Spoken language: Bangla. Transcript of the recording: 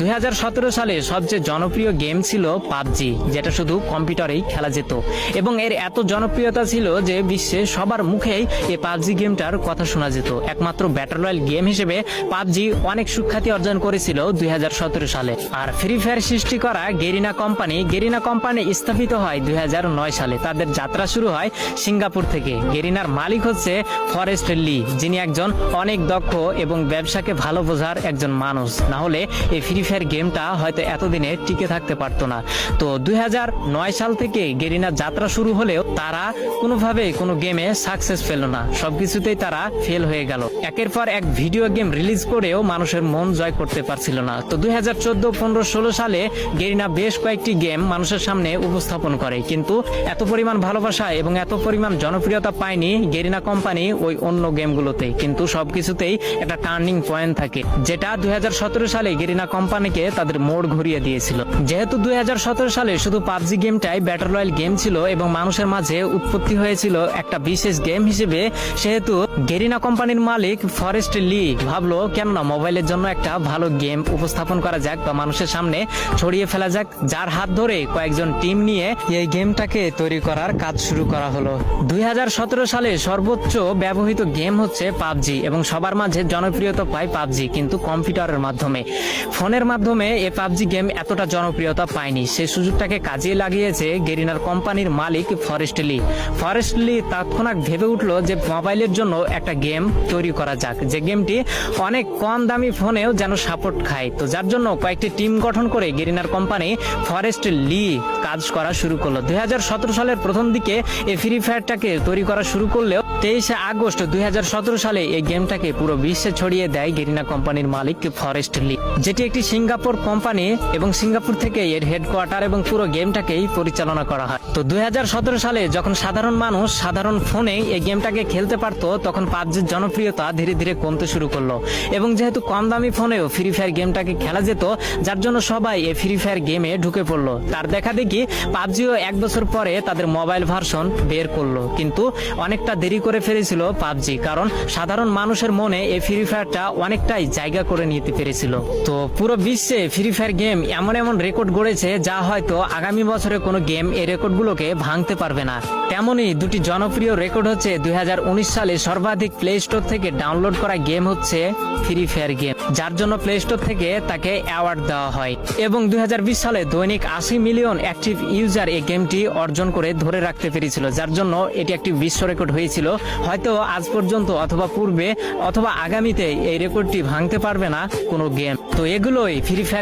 2017 সালে সবচেয়ে জনপ্রিয় গেম ছিল পাবজি, যেটা শুধু কম্পিউটারেই খেলা যেত এবং এর এত জনপ্রিয়তা ছিল যে বিশ্বে সবার মুখেই এই পাবজি গেমটার কথা শোনা যেত। একমাত্র ব্যাটল রয়্যাল গেম হিসেবে পাবজি অনেক সুখ্যাতি অর্জন করেছিল 2017 সালে। আর ফ্রি ফায়ার সৃষ্টি করা গেরিনা কোম্পানি স্থাপিত হয় 2009 সালে। তাদের যাত্রা শুরু হয় সিঙ্গাপুর থেকে। গেরিনার মালিক হচ্ছে ফরেস্ট লি, যিনি একজন অনেক দক্ষ এবং ব্যবসাকে ভালো বোঝার একজন মানুষ। না হলে এই ফ্রি ফায়ার গেমটা হয়তো এতদিনে টিকে থাকতে পারতো না। তো 2009 সাল থেকে গেরিনার যাত্রা শুরু হলেও তারা কোনোভাবেই কোনো গেমে সাকসেস পেল না, সবকিছুতেই তারা ফেল হয়ে গেল। একের পর এক ভিডিও গেম রিলিজ করেও মানুষের মন জয় করতে পারছিল না। তো 2014, 15, 16 সালে গেরিনা বেশ কয়েকটি গেম মানুষের সামনে উপস্থাপন করে, কিন্তু এত পরিমাণ ভালোবাসা এবং এত পরিমাণ জনপ্রিয়তা পায়নি গেরিনা কোম্পানি ওই অন্য গেমগুলোতে। কিন্তু সবকিছুতেই একটা টার্নিং পয়েন্ট থাকে, যেটা 2017 সালে গেরিনা কোম্পানিকে তাদের মোড় ঘুরিয়ে দিয়েছিল। যেহেতু 2017 সালে শুধু পাবজি গেমটাই ব্যাটল রয়্যাল গেম ছিল এবং মানুষের মাঝে উৎপত্তি হয়েছিল একটা বিশেষ গেম হিসেবে, সেহেতু গেরিনা কোম্পানির মালিক ফরেস্ট লি ভাবলো কেননা মোবাইলের জন্য একটা ভালো গেম উপস্থাপন করা যাক বা মানুষের সামনে ছড়িয়ে ফেলা যাক, যার হাত ধরে কয়েকজন টিম নিয়ে এই গেমটাকে তৈরি করার কাজ শুরু করা হলো। 2017 সালে সর্বোচ্চ ব্যবহৃত গেম হচ্ছে পাবজি এবং সবার মাঝে জনপ্রিয়তা পায় পাবজি, কিন্তু কম্পিউটারের মাধ্যমে। ফোনের মাধ্যমে এই পাবজি গেম এতটা জনপ্রিয়তা পায়নি। সেই সুযোগটাকে কাজে লাগিয়েছে গেরিনার কোম্পানির মালিক ফরেস্ট লি তৎক্ষণাৎ ভেবে উঠলো যে মোবাইলের জন্য একটা গেম তৈরি করা যাক, যে গেমটি অনেক কম দামি ফোনেও যেন সাপোর্ট খায়। তো যার জন্য কয়েকটি টিম গঠন করে গেরিনার কোম্পানি ফরেস্ট লি কাজ করা শুরু করলো। 2017 সালের প্রথম দিকে এই ফ্রি ফায়ারটাকে তৈরি করা শুরু করলেও 23 আগস্ট 2017 সালে এই গেমটাকে পুরো বিশ্বে ছড়িয়ে দেয় গেরিনা কোম্পানির মালিক ফরেস্ট লি, যেটি একটি সিঙ্গাপুর কোম্পানি এবং সিঙ্গাপুর থেকে এর হেডকোয়ার্টার এবং পুরো গেমটাকেই পরিচালনা করা হয়। তো 2017 সালে যখন সাধারণ মানুষ সাধারণ ফোনে এই গেমটাকে খেলতে পারতো, তখন পাবজির জনপ্রিয়তা ধীরে ধীরে কমতে শুরু করলো এবং যেহেতু কম দামি ফোনেও ফ্রি ফায়ার গেমটাকে খেলা যেত, যার জন্য সবাই এই ফ্রি ফায়ার গেমে ঢুকে পড়লো। তার দেখা দেখি পাবজিও 1 বছর পরে তাদের মোবাইল ভার্সন বের করলো, কিন্তু অনেকটা দেরি করে ফেলেছিল পাবজি, কারণ সাধারণ মানুষের মনে এই ফ্রি ফায়ারটা অনেকটাই জায়গা করে নিতে পেরেছিল। তো পুরো বিশ্বে ফ্রি ফায়ার গেম এমন এমন রেকর্ড গড়েছে যা হয়তো আগামী বছরে কোনো গেম এই রেকর্ডগুলোকে ভাঙতে পারবে না। তেমনই দুটি জনপ্রিয় রেকর্ড হচ্ছে 2019 সালে সর্বাধিক প্লে স্টোর থেকে ডাউনলোড করা গেম হচ্ছে ফ্রি ফায়ার গেম, যার জন্য প্লে স্টোর থেকে তাকে অ্যাওয়ার্ড দেওয়া হয়, এবং 2020 সালে দৈনিক 80 মিলিয়ন অ্যাক্টিভ ইউজার এই গেমটি অর্জন করে ধরে রাখতে পেরেছিল, যার জন্য এটি একটি বিশ্ব রেকর্ড হয়েছিল। হয়তো আজ পর্যন্ত অথবা পূর্বে অথবা আগামীতে এই রেকর্ডটি ভাঙতে পারবে না কোনো গেম। তো এগুলোই ফ্রি ফায়ার